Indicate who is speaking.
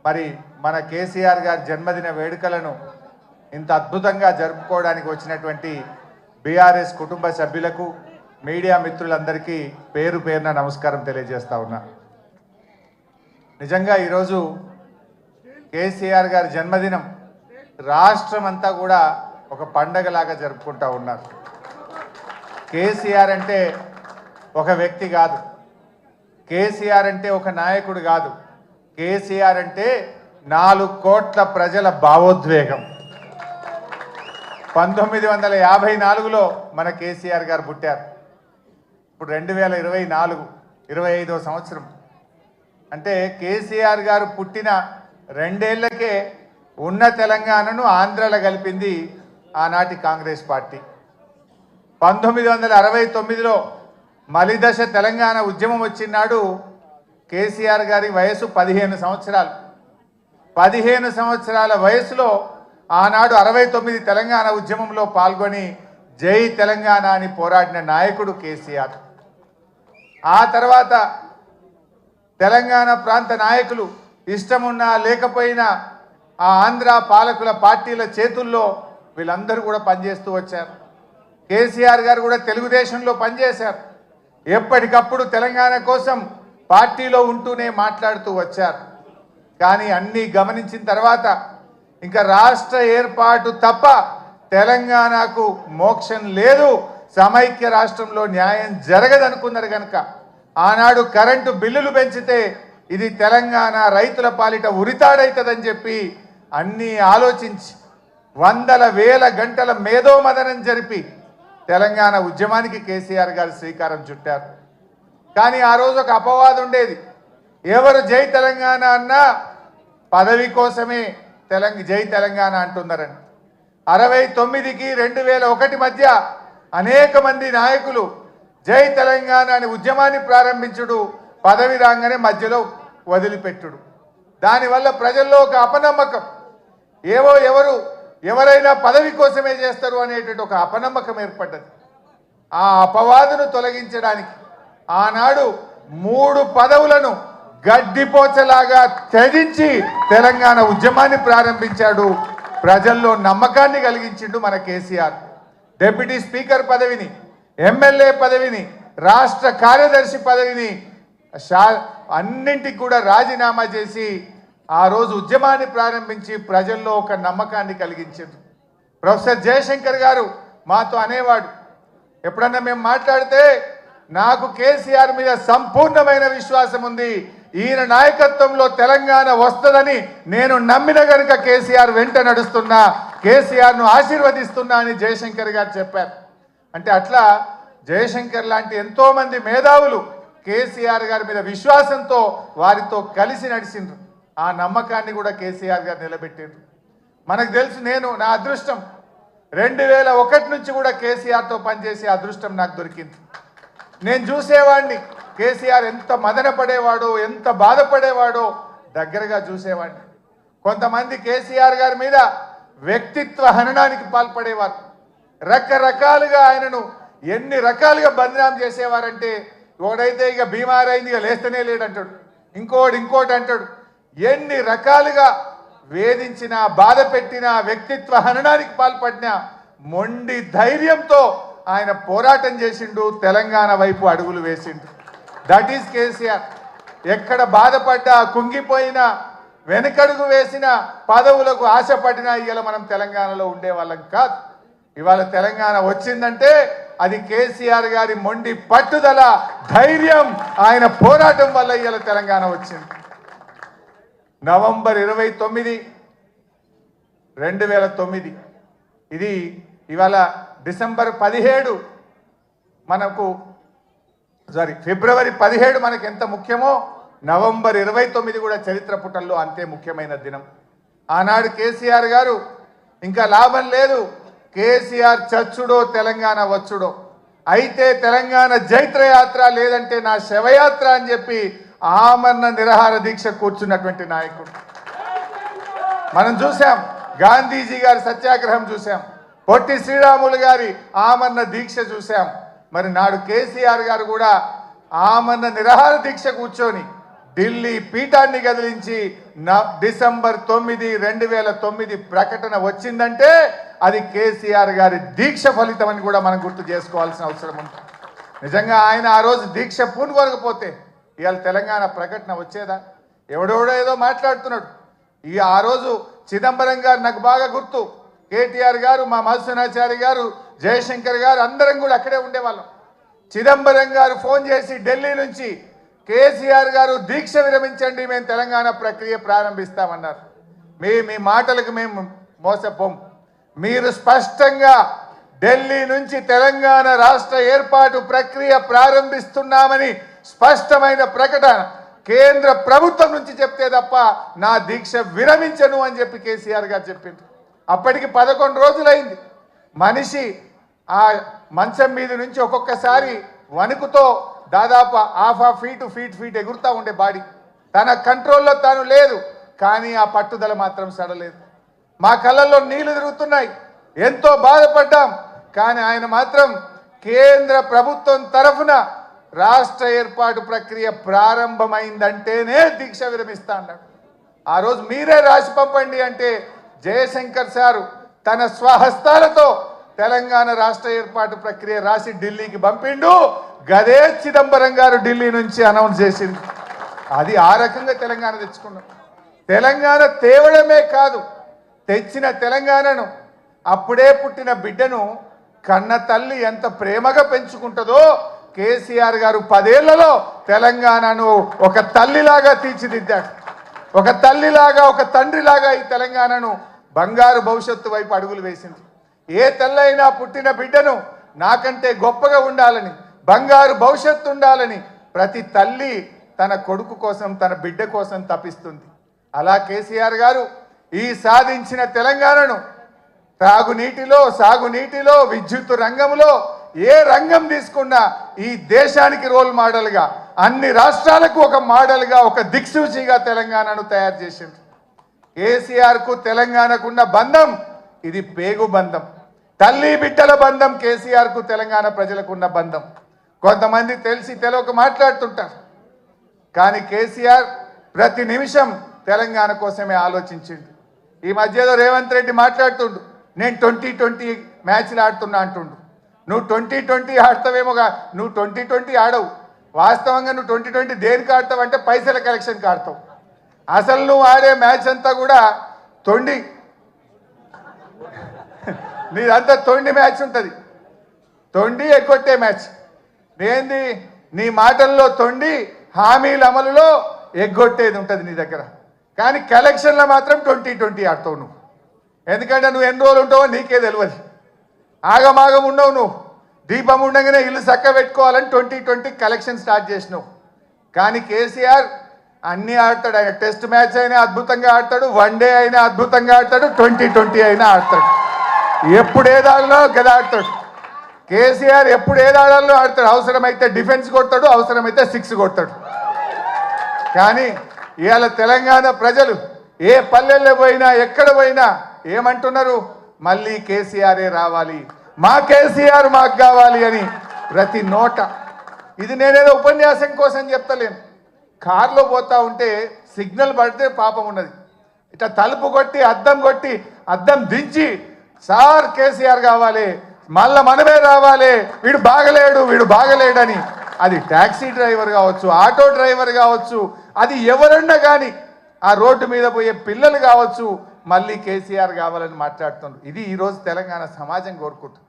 Speaker 1: మరి మన కేసీఆర్ గారి జన్మదిన వేడుకలను ఇంత అద్భుతంగా జరుపుకోవడానికి వచ్చినటువంటి బీఆర్ఎస్ కుటుంబ సభ్యులకు మీడియా మిత్రులందరికీ పేరు పేరున నమస్కారం తెలియజేస్తా ఉన్నా. నిజంగా ఈరోజు కేసీఆర్ గారి జన్మదినం రాష్ట్రం అంతా కూడా ఒక పండగలాగా జరుపుకుంటా ఉన్నారు. కేసీఆర్ అంటే ఒక వ్యక్తి కాదు, కేసీఆర్ అంటే ఒక నాయకుడు కాదు, కేసీఆర్ అంటే 4 కోట్ల ప్రజల భావోద్వేగం. 1954లో మన కేసీఆర్ గారు పుట్టారు. ఇప్పుడు 2024 25వ సంవత్సరం. అంటే కేసీఆర్ గారు పుట్టిన 2 ఏళ్లకే ఉన్న తెలంగాణను ఆంధ్రాలో కలిపింది ఆనాటి కాంగ్రెస్ పార్టీ. 1969లో మలిదశ తెలంగాణ ఉద్యమం వచ్చినాడు కేసీఆర్ గారి వయసు 15 సంవత్సరాలు. 15 సంవత్సరాల వయసులో ఆనాడు 69 తెలంగాణ ఉద్యమంలో పాల్గొని జై తెలంగాణ అని పోరాడిన నాయకుడు కేసీఆర్. ఆ తర్వాత తెలంగాణ ప్రాంత నాయకులు ఇష్టమున్నా లేకపోయినా ఆ ఆంధ్ర పాలకుల పార్టీల చేతుల్లో వీళ్ళందరూ కూడా పనిచేస్తూ వచ్చారు. కేసీఆర్ గారు కూడా తెలుగుదేశంలో పనిచేశారు. ఎప్పటికప్పుడు తెలంగాణ కోసం పార్టీలో ఉంటూనే మాట్లాడుతూ వచ్చారు. కానీ అన్నీ గమనించిన తర్వాత ఇంకా రాష్ట్ర ఏర్పాటు తప్ప తెలంగాణకు మోక్షం లేదు, సమైక్య రాష్ట్రంలో న్యాయం జరగదనుకున్నారు కనుక ఆనాడు కరెంటు బిల్లులు పెంచితే ఇది తెలంగాణ రైతుల పాలిట ఉరితాడైతుందని చెప్పి అన్నీ ఆలోచించి వందల వేల గంటల మేధోమదనం జరిపి తెలంగాణ ఉద్యమానికి కేసీఆర్ గారు శ్రీకారం చుట్టారు. కానీ ఆ రోజు ఒక అపవాదం ఉండేది. ఎవరు జై తెలంగాణ అన్నా పదవి కోసమే జై తెలంగాణ అంటున్నారని. 69కి 2001 మధ్య అనేక మంది నాయకులు జై తెలంగాణ అని ఉద్యమాన్ని ప్రారంభించుడు, పదవి రాగానే మధ్యలో వదిలిపెట్టుడు. దానివల్ల ప్రజల్లో ఒక అపనమ్మకం, ఎవరైనా పదవి కోసమే చేస్తారు అనేటువంటి ఒక అపనమ్మకం ఏర్పడ్డది. ఆ అపవాదును తొలగించడానికి ఆనాడు 3 పదవులను గడ్డిపోచలాగా త్యజించి తెలంగాణ ఉద్యమాన్ని ప్రారంభించాడు. ప్రజల్లో నమ్మకాన్ని కలిగించిండు మన కేసీఆర్. డిప్యూటీ స్పీకర్ పదవిని, ఎమ్మెల్యే పదవిని, రాష్ట్ర కార్యదర్శి పదవిని అన్నింటికి కూడా రాజీనామా చేసి ఆ రోజు ఉద్యమాన్ని ప్రారంభించి ప్రజల్లో ఒక నమ్మకాన్ని కలిగించారు. ప్రొఫెసర్ జయశంకర్ గారు మాతో అనేవాడు, ఎప్పుడన్నా మేము మాట్లాడితే నాకు కేసీఆర్ మీద సంపూర్ణమైన విశ్వాసం ఉంది, ఈయన నాయకత్వంలో తెలంగాణ వస్తుందని నేను నమ్మిన గనుక కేసీఆర్ వెంట నడుస్తున్నా, కేసీఆర్ను ఆశీర్వదిస్తున్నా అని జయశంకర్ గారు చెప్పారు. అంటే అట్లా జయశంకర్ లాంటి ఎంతో మంది మేధావులు కేసీఆర్ గారి మీద విశ్వాసంతో వారితో కలిసి నడిచిండ్రు. ఆ నమ్మకాన్ని కూడా కేసీఆర్ గారు నిలబెట్టిండ్రు. మనకు తెలుసు, నా అదృష్టం 2001 నుంచి కూడా కేసీఆర్తో పనిచేసే అదృష్టం నాకు దొరికింది. నేను చూసేవాడిని కేసీఆర్ ఎంత మదన పడేవాడో, ఎంత బాధపడేవాడో దగ్గరగా చూసేవాడిని. కొంతమంది కేసీఆర్ గారి మీద వ్యక్తిత్వ హననానికి పాల్పడేవారు. రకరకాలుగా ఆయనను ఎన్ని రకాలుగా బదనాం చేసేవారంటే, ఒకడైతే ఇక బీమారైంది ఇక లేస్తనే లేడంటాడు, ఇంకోటి అంటాడు. ఎన్ని రకాలుగా వేధించినా, బాధ పెట్టినా, వ్యక్తిత్వ హననానికి పాల్పడినా మొండి ధైర్యంతో ఆయన పోరాటం చేసిండు, తెలంగాణ వైపు అడుగులు వేసిండు. That is KCR. ఎక్కడ బాధపడ్డా, కుంగిపోయినా, వెనకడుగు వేసిన, పదవులకు ఆశపడినా ఇవాళ మనం తెలంగాణలో ఉండేవాళ్ళం కాదు. ఇవాళ తెలంగాణ వచ్చిందంటే అది కేసీఆర్ గారి మొండి పట్టుదల, ధైర్యం, ఆయన పోరాటం వల్ల ఇవాళ తెలంగాణ వచ్చింది. నవంబర్ 29, 2009 ఇది ఇవాళ డిసెంబర్ 17 ఫిబ్రవరి 17 మనకు ఎంత ముఖ్యమో నవంబర్ 29 కూడా చరిత్ర పుటల్లో అంతే ముఖ్యమైన దినం. ఆనాడు కేసీఆర్ గారు ఇంకా లాభం లేదు, కేసీఆర్ చచ్చుడో తెలంగాణ వచ్చుడో, అయితే తెలంగాణ జైత్రయాత్ర లేదంటే నా శవయాత్ర అని చెప్పి ఆమరణ నిరాహార దీక్ష కూర్చున్నటువంటి నాయకుడు మనం చూసాం. గాంధీజీ గారి సత్యాగ్రహం చూసాం, పొట్టి శ్రీరాములు గారి ఆమరణ దీక్ష చూసాం. మరి నాడు కేసీఆర్ గారు కూడా ఆమరణ నిరాహార దీక్ష కూర్చొని ఢిల్లీ పీఠాన్ని కదిలించి డిసెంబర్ 9, 2009 ప్రకటన వచ్చిందంటే అది కేసీఆర్ గారి దీక్ష ఫలితం అని కూడా మనం గుర్తు చేసుకోవాల్సిన అవసరం ఉంది. నిజంగా ఆయన ఆ రోజు దీక్ష పూనుకోకపోతే ఇవాళ తెలంగాణ ప్రకటన వచ్చేదా? ఎవడెవడో ఏదో మాట్లాడుతున్నాడు. ఆ రోజు చిదంబరం గారు నాకు బాగా గుర్తు, కేటీఆర్ గారు, మా మధుసూనాచారి గారు, జయశంకర్ గారు అందరం కూడా అక్కడే ఉండేవాళ్ళం. చిదంబరం గారు ఫోన్ చేసి ఢిల్లీ నుంచి కేసీఆర్ గారు దీక్ష విరమించండి, మేము తెలంగాణ ప్రక్రియ ప్రారంభిస్తామన్నారు. మీ మాటలకు మేము మోసపోం. మీరు స్పష్టంగా ఢిల్లీ నుంచి తెలంగాణ రాష్ట్ర ఏర్పాటు ప్రక్రియ ప్రారంభిస్తున్నామని స్పష్టమైన ప్రకటన కేంద్ర ప్రభుత్వం నుంచి చెప్తే తప్ప నా దీక్ష విరమించను అని చెప్పి కేసీఆర్ గారు చెప్పింది. అప్పటికి 11 రోజులైంది. మనిషి ఆ మంచం మీద నుంచి ఒక్కొక్కసారి వణుకుతో దాదాపు హాఫ్ ఫీట్ ఎగురుతూ ఉండే బాడీ. తన కంట్రోల్లో తాను లేదు, కానీ ఆ పట్టుదల మాత్రం సడలేదు. మా కళ్ళల్లో నీళ్లు తిరుగుతున్నాయి, ఎంతో బాధపడ్డాం. కానీ ఆయన మాత్రం కేంద్ర ప్రభుత్వం తరఫున రాష్ట్ర ఏర్పాటు ప్రక్రియ ప్రారంభమైందంటేనే దీక్ష విరమిస్తా అన్నాడు. ఆ రోజు మీరే రాసి పంపండి అంటే జయశంకర్ సారు తన స్వహస్తాలతో తెలంగాణ రాష్ట్ర ఏర్పాటు ప్రక్రియ రాసి ఢిల్లీకి పంపిండు. గదే చిదంబరం గారు ఢిల్లీ నుంచి అనౌన్స్ చేసింది. అది ఆ రకంగా తెలంగాణ తెచ్చుకున్నాం. తెలంగాణ తేవడమే కాదు, తెచ్చిన తెలంగాణను, అప్పుడే పుట్టిన బిడ్డను కన్న తల్లి ఎంత ప్రేమగా పెంచుకుంటుందో కేసీఆర్ గారు 10 ఏళ్లలో తెలంగాణను ఒక తల్లిలాగా తీర్చిదిద్దాడు. ఒక తల్లిలాగా, ఒక తండ్రిలాగా ఈ తెలంగాణను బంగారు భవిష్యత్తు వైపు అడుగులు వేసింది. ఏ తల్లైనా పుట్టిన బిడ్డను నాకంటే గొప్పగా ఉండాలని, బంగారు భవిష్యత్తు ఉండాలని ప్రతి తల్లి తన కొడుకు కోసం, తన బిడ్డ కోసం తపిస్తుంది. అలా కేసీఆర్ గారు ఈ సాధించిన తెలంగాణను త్రాగునీటిలో, సాగునీటిలో, విద్యుత్ రంగంలో ఏ రంగం తీసుకున్నా ఈ దేశానికి రోల్ మోడల్గా, అన్ని రాష్ట్రాలకు ఒక మోడల్గా, ఒక దిక్సూచిగా తెలంగాణను తయారు చేసింది. కేసీఆర్కు తెలంగాణకున్న బంధం ఇది పేగు బంధం, తల్లి బిడ్డల బంధం. కేసీఆర్కు తెలంగాణ ప్రజలకున్న బంధం. కొంతమంది తెలిసి తెలియక మాట్లాడుతుంటారు, కానీ కేసీఆర్ ప్రతి నిమిషం తెలంగాణ కోసమే ఆలోచించిండు. ఈ మధ్యలో రేవంత్ రెడ్డి మాట్లాడుతుండు, నేను 2020 మ్యాచ్లు ఆడుతున్నా అంటుండు. నువ్వు 2020 ఆడతావేమోగా, నువ్వు 2020 ఆడవు. వాస్తవంగా నువ్వు 2020 దేనికి ఆడతావు అంటే పైసల కలెక్షన్కి ఆడతావు. అసలు నువ్వు ఆడే మ్యాచ్ అంతా కూడా తొండి, నీదంతా తొండి మ్యాచ్ ఉంటుంది, తొండి ఎగ్గొట్టే మ్యాచ్. ఏంది నీ మాటల్లో తొండి, హామీల అమలులో ఎగ్గొట్టేది ఉంటుంది నీ దగ్గర. కానీ కలెక్షన్లో మాత్రం 2020 ఆడతావు నువ్వు. ఎందుకంటే నువ్వు ఎన్ని రోజులు ఉంటావో నీకే తెలియదు. ఆగమాగం ఉండవు నువ్వు. దీపం ఉండగానే ఇల్లు చక్క పెట్టుకోవాలని 2020 కలెక్షన్ స్టార్ట్ చేసినావు. కానీ కేసీఆర్ అన్నీ ఆడతాడు. ఆయన టెస్ట్ మ్యాచ్ అయినా అద్భుతంగా ఆడతాడు, వన్డే అయినా అద్భుతంగా ఆడతాడు, 2020 అయినా ఆడతాడు. ఎప్పుడు ఏదాడలో గదా ఆడతాడు. కేసీఆర్ ఎప్పుడు ఏదాడాలో ఆడతాడు. అవసరమైతే డిఫెన్స్ కొడతాడు, అవసరమైతే 6 కొడతాడు. కానీ ఇవాళ తెలంగాణ ప్రజలు ఏ పల్లెల్లో పోయినా, ఎక్కడ పోయినా ఏమంటున్నారు? మళ్ళీ కేసీఆరే రావాలి, మా కేసీఆర్ మాకు కావాలి అని ప్రతి నోట. ఇది నేనేదో ఉపన్యాసం కోసం చెప్తలేను. కారులో పోతా ఉంటే సిగ్నల్ పడితే పాపం ఉన్నది, ఇట్లా తలుపు కొట్టి అద్దం దించి సార్ కేసీఆర్ కావాలి, మళ్ళా మనమే రావాలి, వీడు బాగలేడని. అది ట్యాక్సీ డ్రైవర్ కావచ్చు, ఆటో డ్రైవర్ కావచ్చు, అది ఎవరన్నా కానీ, ఆ రోడ్డు మీద పోయే పిల్లలు కావచ్చు, మళ్ళీ కేసీఆర్ కావాలని మాట్లాడుతున్నారు. ఇది ఈరోజు తెలంగాణ సమాజం కోరుకుంటుంది.